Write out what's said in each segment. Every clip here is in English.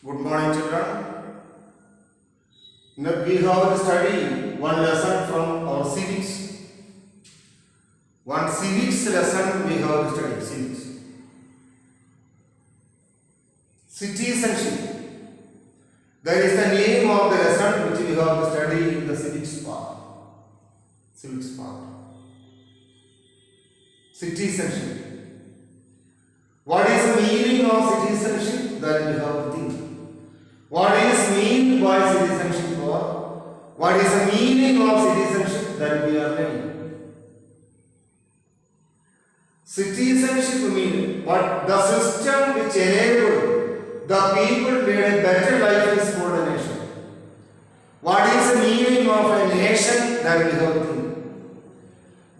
Good morning, children. Now we have to study one lesson from our civics. One civics lesson we have to study. Civics. Citizenship. That is the name of the lesson which we have to study in the civics part. Civics part. Citizenship. What is the meaning of citizenship? That we have to think. What is meant by citizenship or what is the meaning of citizenship that we are learning? Citizenship means what the system which enables the people to lead a better life is called a nation. What is the meaning of a nation that we have to think?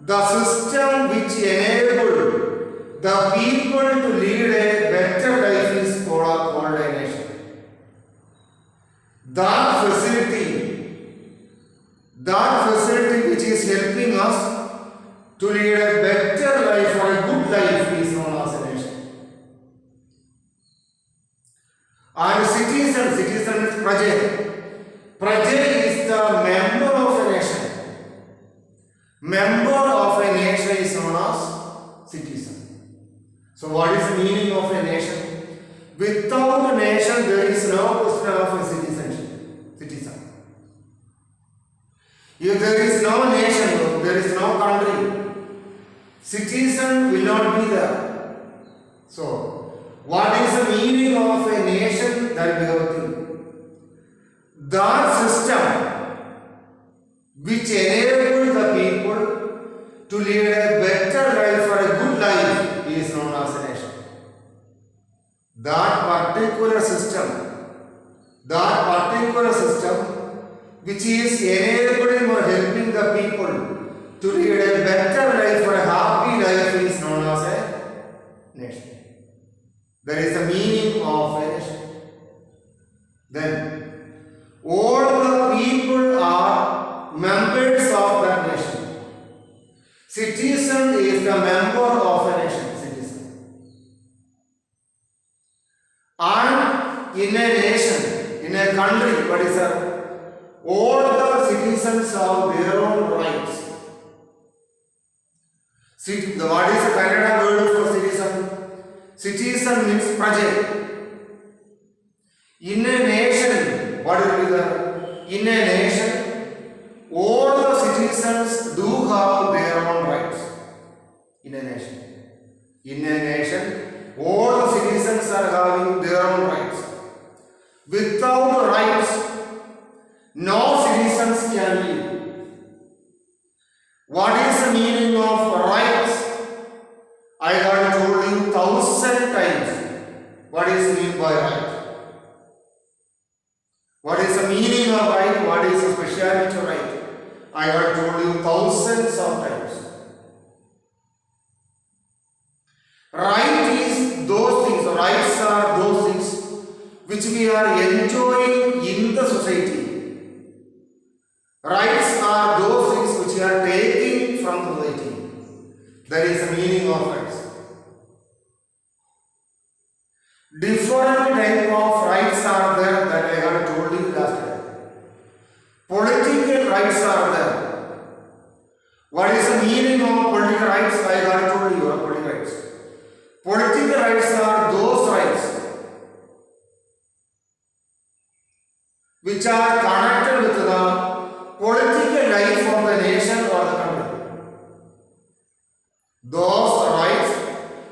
The system which enables the people to lead a better life is called a nation. That facility which is helping us to lead a better life or a good life is known as a nation. And citizen is Praja. Praja is the member of a nation. Member of a nation is known as citizen. So what is the meaning of a nation? Without a nation there is no question of a citizen. If there is no nation, there is no country, citizen will not be there. So, what is the meaning of a nation that we have to think? That system which enables the people to lead a better life or a good life is known as a nation. That particular system which is enabling or helping the people to lead a better life or a happy life is known as a nation. That is the meaning of a nation. Then, all the people are members of that nation. Citizen is the member of a nation. Citizen. And in a nation, in a country, what is that? All the citizens have their own rights. What is the Kannada word for citizen? Citizen means Praja. In a nation, what will be there? In a nation, all the citizens do have their own rights. In a nation, all the citizens are having their own rights. Without the rights, no citizens can live. What is the meaning of rights? I have told you 1,000 times. What is the meaning by right? What is the meaning of right? What is the speciality of right? I have told you thousands of times. Right is those things, rights are those things which we are enjoying in the society. Rights are those things which we are taking from the society. That is the meaning of rights. Different type of rights are there that I have told you last time. Political rights are there. What is the meaning of political rights? I have told you political rights. Political rights are those rights which are connected with the political life of the nation or the country. Those rights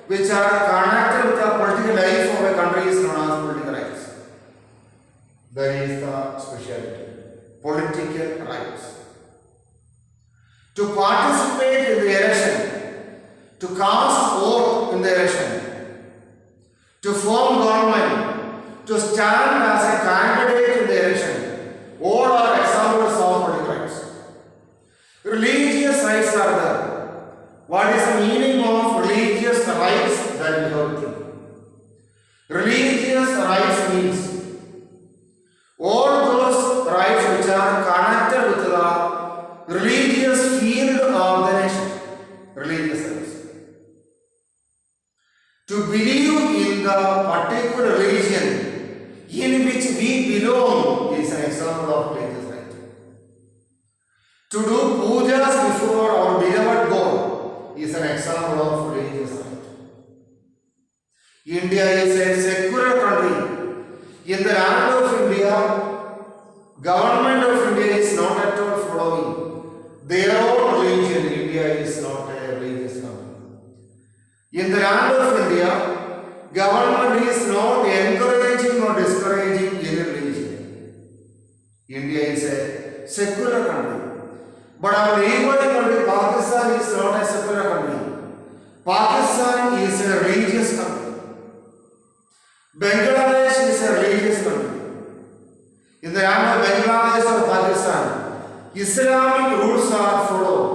which are connected with the political life of a country is known as political rights. That is the specialty. Political rights. To participate in the election, to cast vote in the election, to form government, to stand as a candidate in the election, all are examples of political rights. Religious rights are there. What is the meaning of religious rights that we have to think? Religious rights means all those rights which are connected with the religious field of the nation. Religious rights. To believe in the particular religion in which we belong is an example of religious right. To do pujas before our beloved God is an example of religious right. India is a secular country. In the land of India, government of India is not at all following their own religion. India is not a religious country. In the land of India, government is not encouraging or discouraging any religion. India is a secular country. But our neighboring country, Pakistan, is not a secular country. Pakistan is a religious country. Bangladesh is a religious country. In the land of Bangladesh or Pakistan, Islamic rules are followed.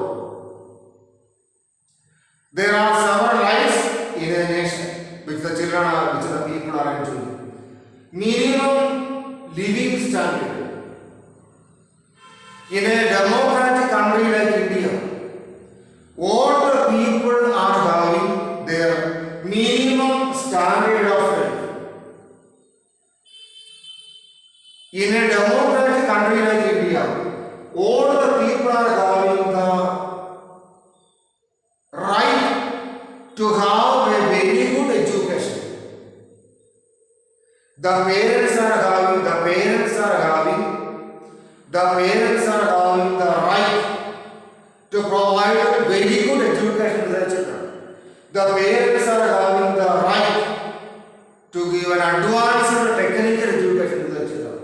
There are several rights in a nation which the children are, which the people are enjoying. Minimum living standard. In a democratic country like India, all the people are having their minimum standard of life. In a democratic country like India, all the people are having the right to have a very good education. The parents are having the right to provide very good education to their children. The parents are having the right to give an advanced technical education to their children.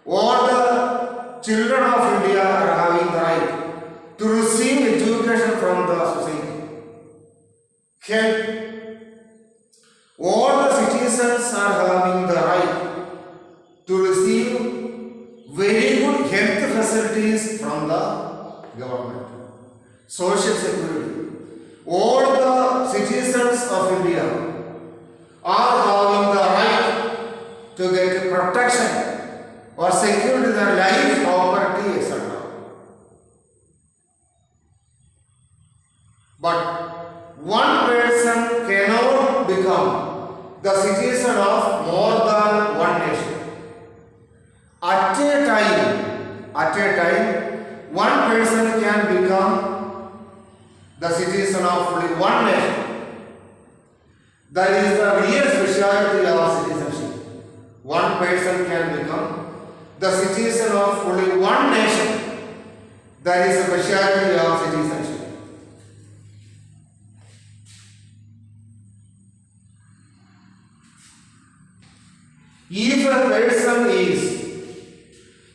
All the children of India are having the right to receive education from the society. Health. All the citizens are having the right to receive very good health facilities from the government. Social security. All the citizens of India are having the right to get protection or secure their life, property, etc. But one person cannot become the citizen of more than one nation. At a time, one person can become the citizen of only one nation. That is the real speciality of citizenship. One person can become the citizen of only one nation. That is the speciality of citizenship.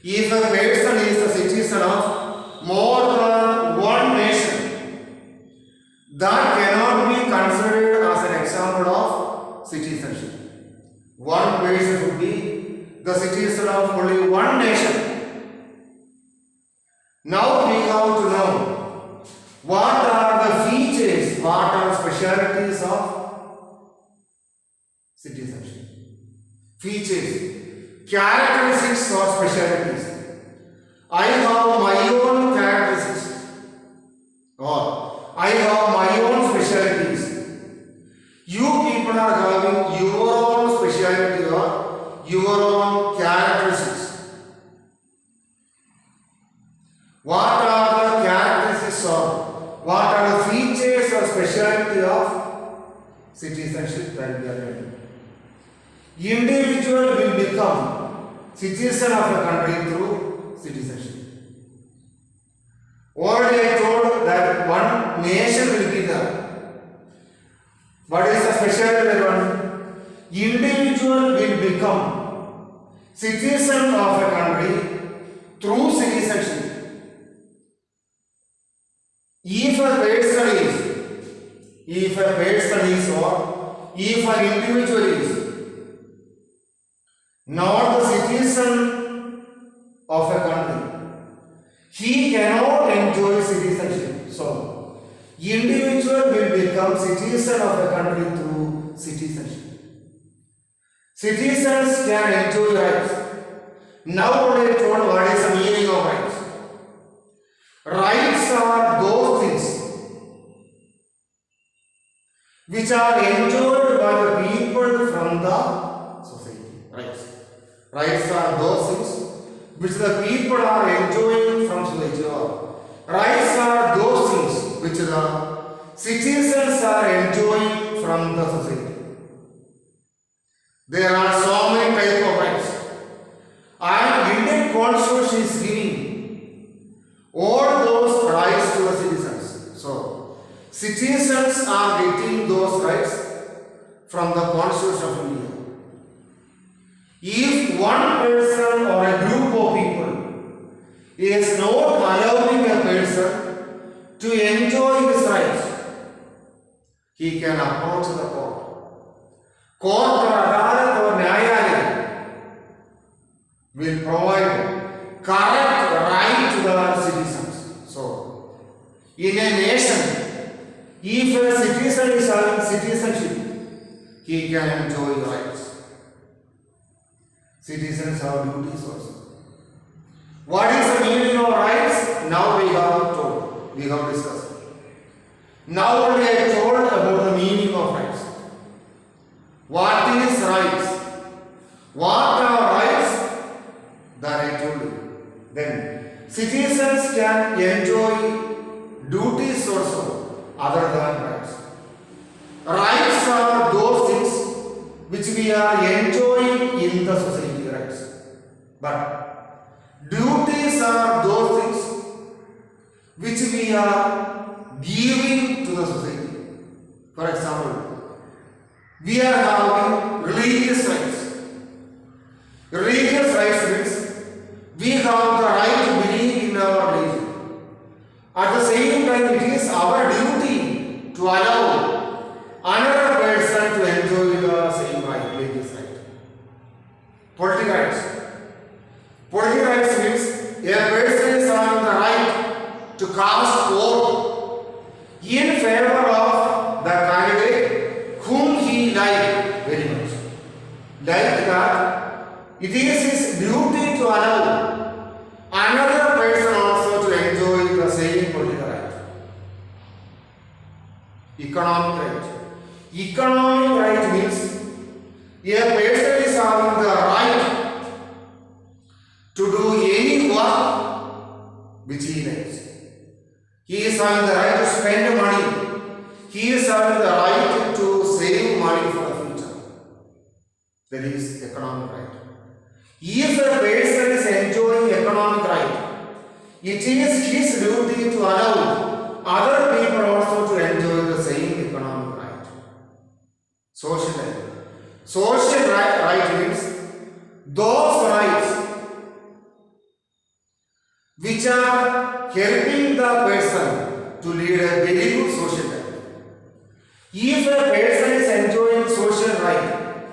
If a person is the citizen of more than one nation, that cannot be considered as an example of citizenship. One person would be the citizen of only one nation. Now we have to know what are the features, what are specialties of citizenship. Features, characteristics or specialties. I have my own characteristics or I have my own specialties. You people are having your own specialty or your own characteristics. What are the characteristics or what are the features or specialty of citizenship that we are learning? Individual will become citizen of a country through citizenship. Already I told that one nation will be there. What is the specialty of that one? Individual will become citizen of a country through citizenship. If an individual is not the citizen of a country, he cannot enjoy citizenship. So, individual will become citizen of a country through citizenship. Citizens can enjoy rights. Now I told what is the meaning of rights. Rights are those things which are enjoyed by the people from the society. rights. Rights are those things which the people are enjoying from society. Rights are those things which the citizens are enjoying from the society. There are so many types of rights. And Indian Constitution is giving all those rights to the citizens. So, citizens are getting those rights from the Constitution of India. If one person or a group of people is not allowing a person to enjoy his rights, he can approach the court. Court or Adalat or Nyayalaya will provide correct right to the citizens. So, in a nation, if a citizen is having citizenship, he can enjoy rights. Citizens have duties also. What is the meaning of rights? Now we have told, we have discussed. Now only I told about the meaning of rights. What is rights? What are rights? That I told you. Then citizens can enjoy duties also other than rights. Rights are those things which we are enjoying in the society, rights. But duties are those things which we are giving to the society. For example, we are having religious rights. Religious rights means we have the right to believe in our religion. At the same time, it is our duty to allow another person to enjoy the same right, religious right. Political rights. Political rights means a person is having the right to cast vote in favor of the candidate whom he liked very much. Like that, it is his duty to allow another person also to enjoy the same political right. Economic right. Economic right means a person is having the right to do any work which he likes. He is having the right to spend money. He is having the right to save money for the future. That is economic right. If a person is enjoying economic right, it is his duty to allow other people also to enjoy the same economic right. Social right. Social right means those rights which are helping the person to lead a very good social life. If a person is enjoying social right,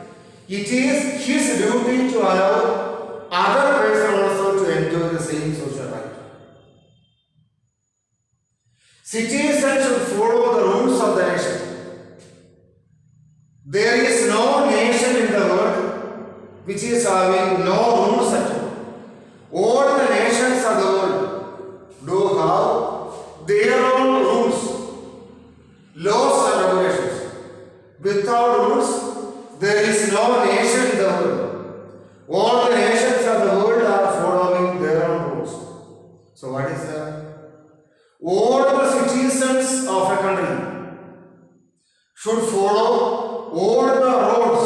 it is his duty to allow other person also to enjoy the same social right. Citizens should follow the rules of the nation. There is no nation in the world which is having no rules at all. All the nations of the world do have their own rules, laws and regulations. Without rules, there is no nation in the world. All the nations of the world are following their own rules. So what is that? All the citizens of a country should follow all the roads,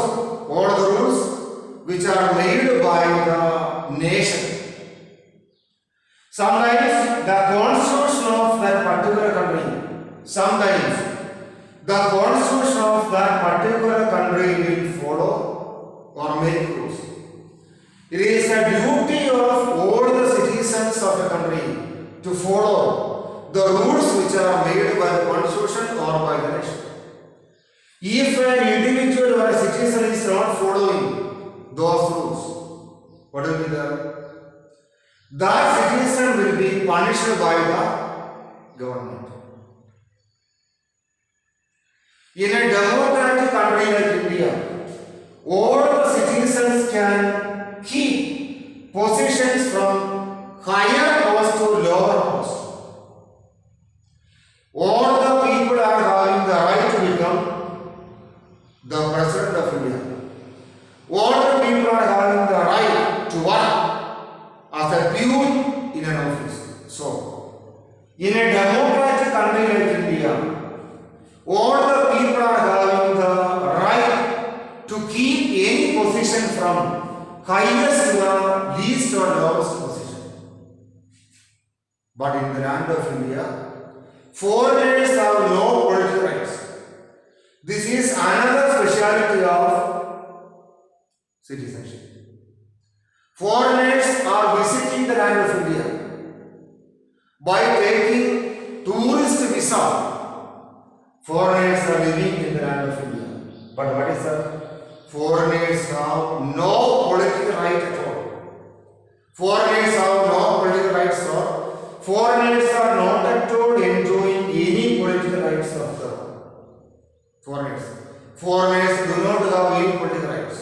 all the rules which are made by the nation. Sometimes the constitution of that particular country, sometimes the constitution of that particular country will follow or make rules. It is a duty of all the citizens of a country to follow the rules which are made by the constitution or by the nation. If an individual or a citizen is not following those rules, what will be the? That citizen will be punished by the government. In a democratic country like India, all the citizens can keep positions from higher post to lower post. All the people are having the right to become the president of India. All the people are all the people are having the right to keep any position from highest to the least or lowest position. But in the land of India, foreigners have no political rights. This is another speciality of citizenship. Foreigners are visiting the land of India by taking tourist visa. Foreigners are living in the land of India. But what is that? Foreigners have no political right at all. Foreigners have no political rights at all. Foreigners are not at all enjoying any political rights of the foreigners. Foreigners do not have any political rights.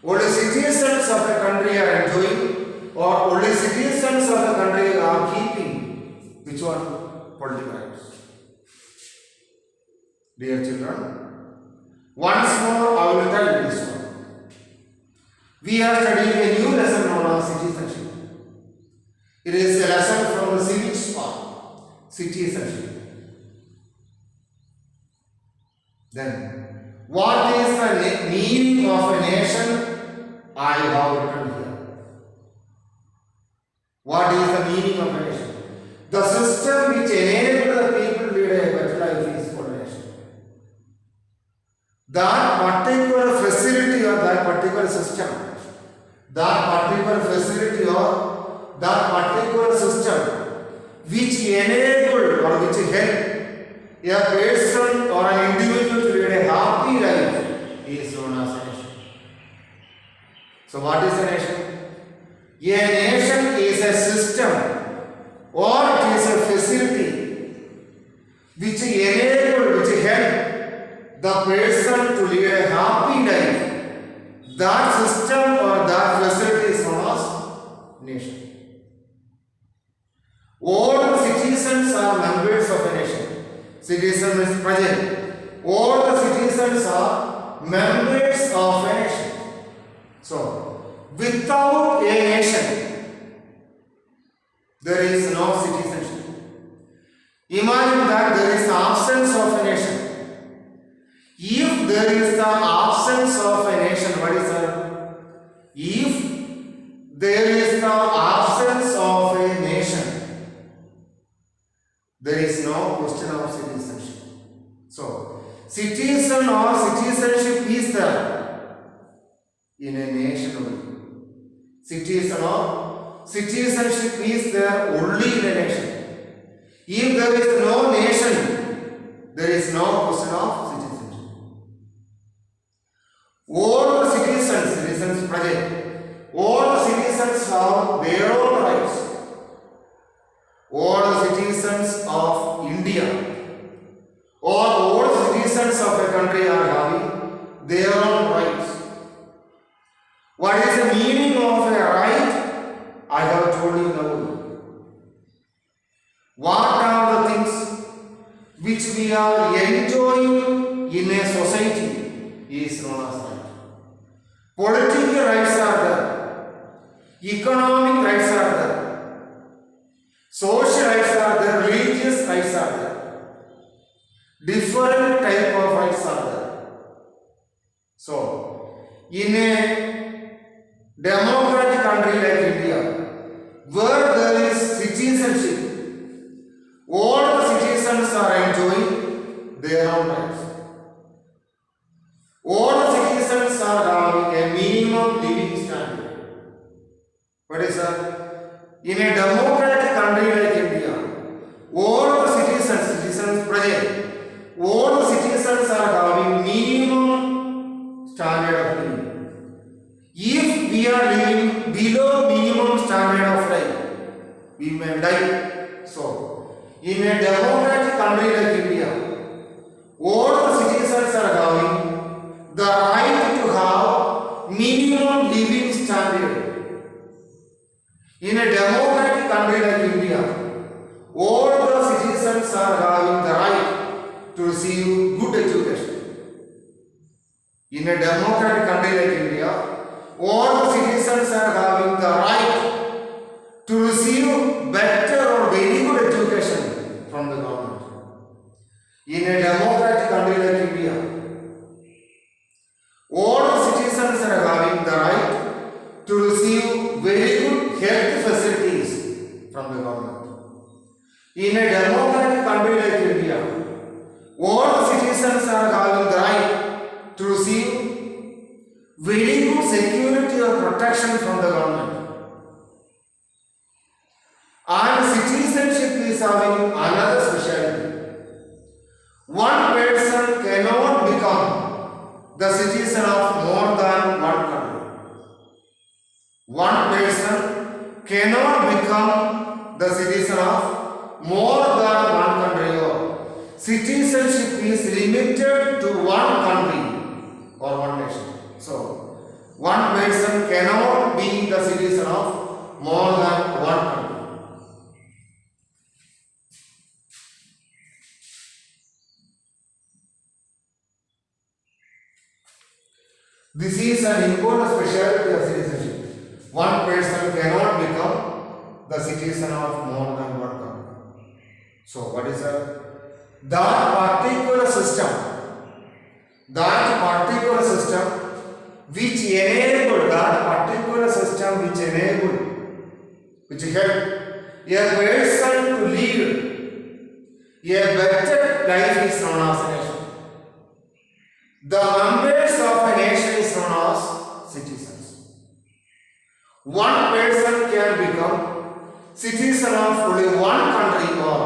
Only citizens of a country are enjoying, or only citizens of the country are keeping which one? Political rights. Dear children, once more I will tell you this one. We are studying a new lesson known as citizenship. It is a lesson from the civics part, citizenship. Then, what is the meaning of a nation? I have written here. What is the meaning of a nation? The system which enables the people to lead a better life is called a nation. That particular facility or that particular system, that particular facility or that particular system which enable or which help a person or an individual to lead a happy life is known as a nation. So what is a nation? A nation is a system or it is a facility which enable, which help the person to lead a happy life. That system or that facility is known as nation. All citizens are members of a nation. Citizen is present. All the citizens are members of a nation. So, without a nation, there is no citizenship. Imagine that there is absence of a nation. If there is the absence of a nation, what is that? If there is the absence of a nation, there is no question of citizenship. So, citizen or citizenship is there in a nation only. Citizen or citizenship is there only in a nation. If there is no nation, there is no question of citizenship. All the citizens present, all the citizens have their own rights. All the citizens of India or all citizens of a country are having their own rights. What is the meaning of a right? I have told you now. What are the things which we are enjoying in a society is known as right. Political rights are there. Economic rights are there. Social rights are there. Religious rights are there. Different type of rights are there. So, in a democratic country like India, where there is citizenship, all the citizens are enjoying their own rights. All the citizens are having a minimum living standard. What is that? In a democratic country like India, all the citizens present, all the citizens are having minimum standard of living. If we are living below minimum standard of life, we may die. So, in a democratic country like India, all the citizens are having the right to have minimum living standard. In a democratic country like India, all the citizens are having the right to receive good education. In a democratic country like India, all the citizens are having the right to receive better or very good education from the government. In a a democratic country like India, all the citizens are having the right to receive very good health facilities from the government. In a democratic country like India, all the citizens are having the right to receive very good security or protection from the government. And citizenship is having another specialty. One person cannot become the citizen of more than one country. One person cannot become the citizen of more than one country. Citizenship is limited to one country or one nation. So, one person cannot be the citizen of more than one country. This is an important specialty of citizenship. One person cannot become the citizen of more than one country. So, what is that? That particular system which enable which help a person to live a better life is known as a nation. The members of a nation is known as citizens. One person can become citizen of only one country, or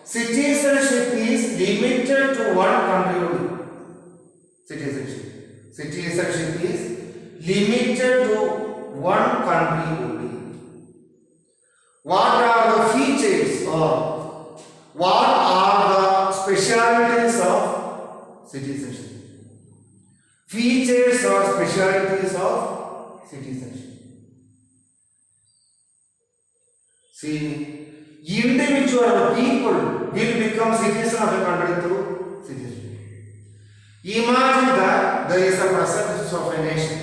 citizenship is limited to one country only. Citizenship is limited to one country only. What are the features or what are the specialities of citizenship? Features or specialities of citizenship. See, individual people will become citizens of a country through citizenship. Imagine that there is a president of a nation.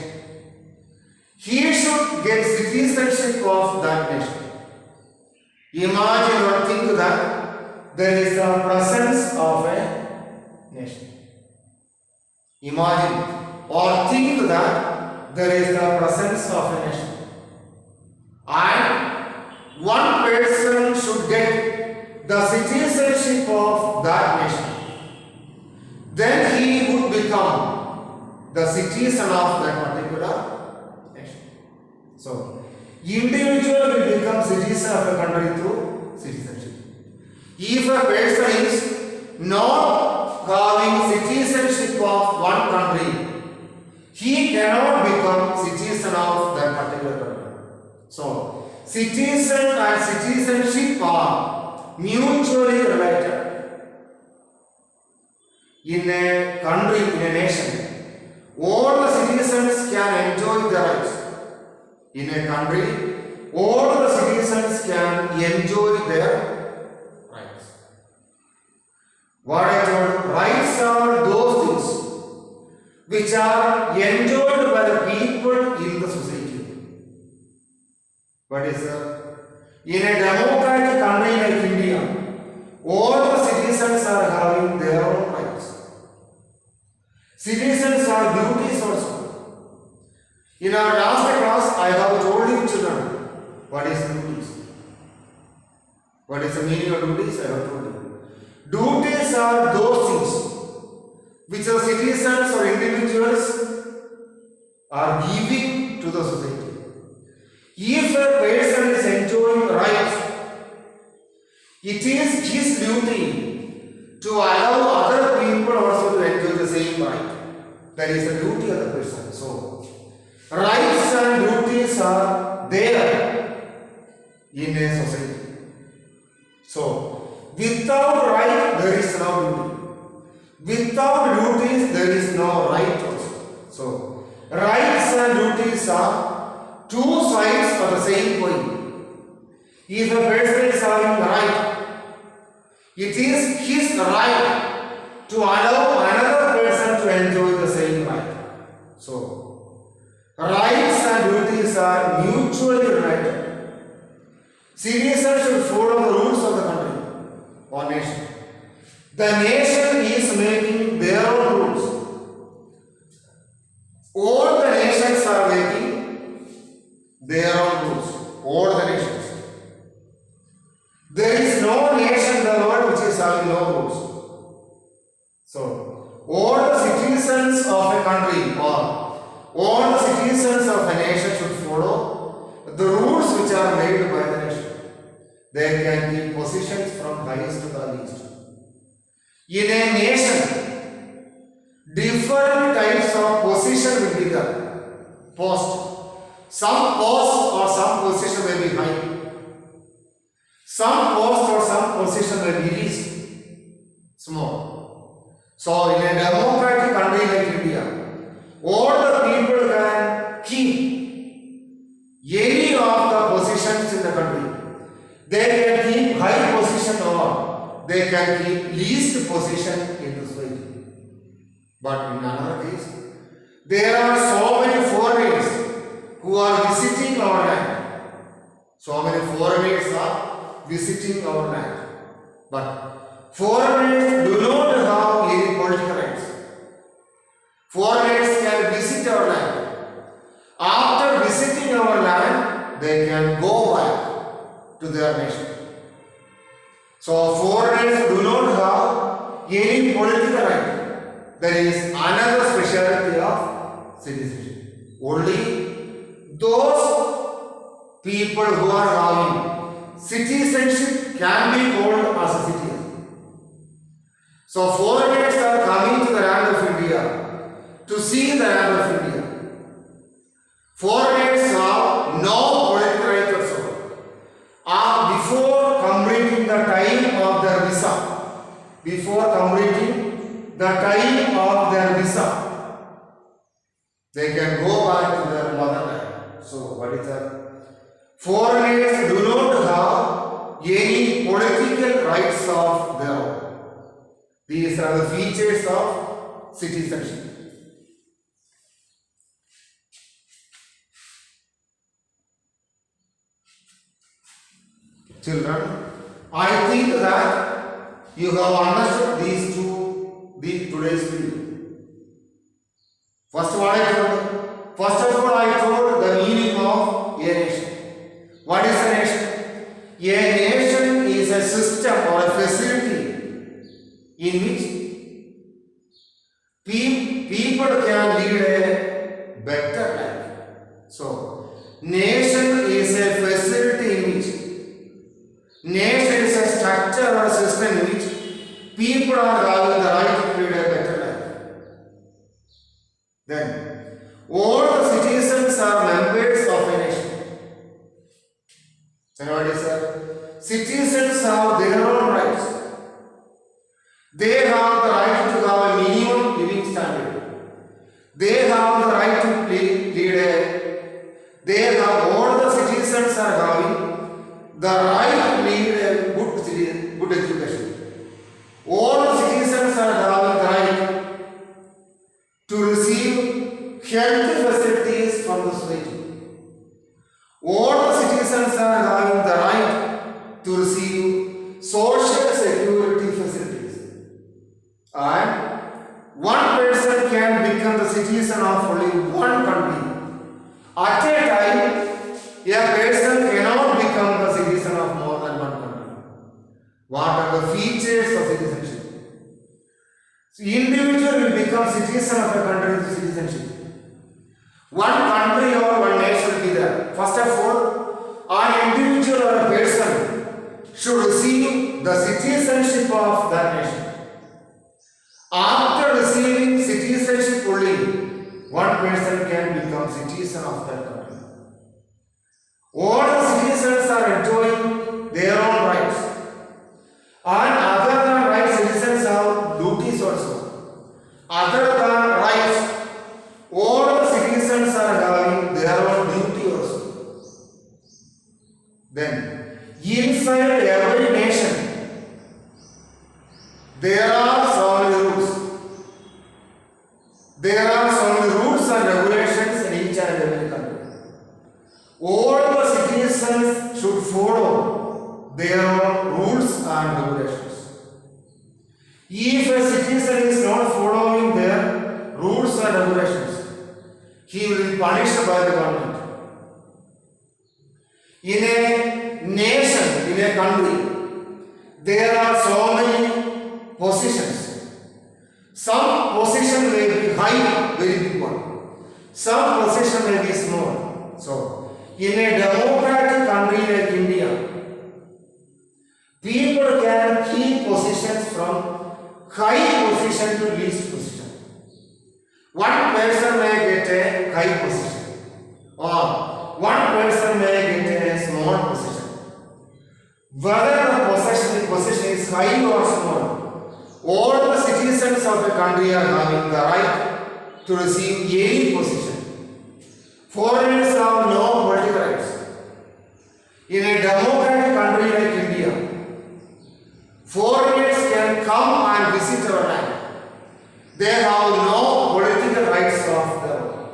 He should get citizenship of that nation. Imagine or think that there is a presence of a nation. Imagine or think that there is the presence of a nation. And one person should get the citizenship of that nation. Then he would become the citizen of that particular nation. So, individual will become citizen of a country through citizenship. If a person is not having citizenship of one country, he cannot become citizen of that particular country. So, citizen and citizenship are mutually related. In a country, in a nation, all the citizens can enjoy their rights. In a country, all the citizens can enjoy their rights. What I told, rights are those things which are enjoyed by the people in the society. What is that? In a democratic country like India, all the citizens are having their own rights. Citizens have duties also. In our last class, I have told you children, what is duties? What is the meaning of duties? I have told you. Duties are those things which the citizens or individuals are giving to the society. If a person is enjoying rights, it is his duty to allow other people also to enjoy the same right. That is the duty of the person. So, rights and duties are there in a society. So, without right, there is no duty. Without duties, there is no right also. So, rights and duties are two sides of the same coin. If a person is having the right, it is his right to allow another person to enjoy the same right. So, rights and duties are mutually related. Citizens should follow the rules of the country or nation. The nation So, all the citizens of a country or all the citizens of a nation should follow the rules which are made by the nation. They can give positions from highest to the least. In a nation, different types of position will be there. Post. Some post or some position may be high. Some post or some position may be least. Small. So in a democratic country like India, all the people can keep any of the positions in the country. They can keep high position or they can keep least position in the society. But in another case, there are so many foreigners who are visiting our land. So many foreigners are visiting our land. But foreigners do not have any political rights. Foreigners can visit our land. After visiting our land, they can go back to their nation. So foreigners do not have any political right. There is another speciality of citizenship. Only those people who are having citizenship can be called as a citizen. So foreigners are coming to the land of India to see the land of India. Foreigners have no political right whatsoever. Before completing the time of their visa, they can go back to their motherland. So, what is that? Foreigners do not have any political rights of their own. These are the features of citizenship. Children, I think that you have understood today's video. First of all, I told the meaning of a nation. What is a nation? A nation is a system or a facility in which people can lead a better life. So, nation is a facility in which nation is a structure or a system in which people are having the right to lead a better life. Then, all the citizens are members of a nation. So, what is that? Citizens have their own rights. They have the right to have a minimum living standard. They have the right to all the citizens are having the right to lead a good education. All the citizens are having the right to receive health facilities from the society. All the citizens are having the right to receive social security facilities. And one person can become the citizen of only one country. At a time, a person cannot become the citizen of more than one country. What are the features of citizenship? So, individual will become citizen of a country through citizenship. One country or one nation will be there. First of all, an individual or a person should receive the citizenship of that nation. After receiving citizenship only, one person can become citizen of that country. All the citizens are enjoying their own rights. And other than rights, citizens have duties also. Other than rights, all the citizens are having their own duty also. Then, inside every nation, there are so many rules. There are so many rules and regulations in each and every country. All the citizens should follow their own rules and regulations. If a citizen is not following their rules and regulations, he will be punished by the government. In a nation, in a country, there are so many positions. Some position may be high, very big one. Some position may be small. So, in a democratic country like India, people can keep positions from high position to least position. One person may get a high position, or one person may get a small position. Whether the position is high or small, all the citizens of a country are having the right to receive any position. Foreigners have no political rights. In a democratic country like India, foreigners can come and visit our land. They have no political rights of their own.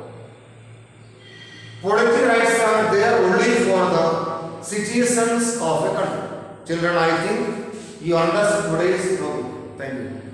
Political rights are there only for the citizens of a country. Children, I think you understood today's topic. Thank you.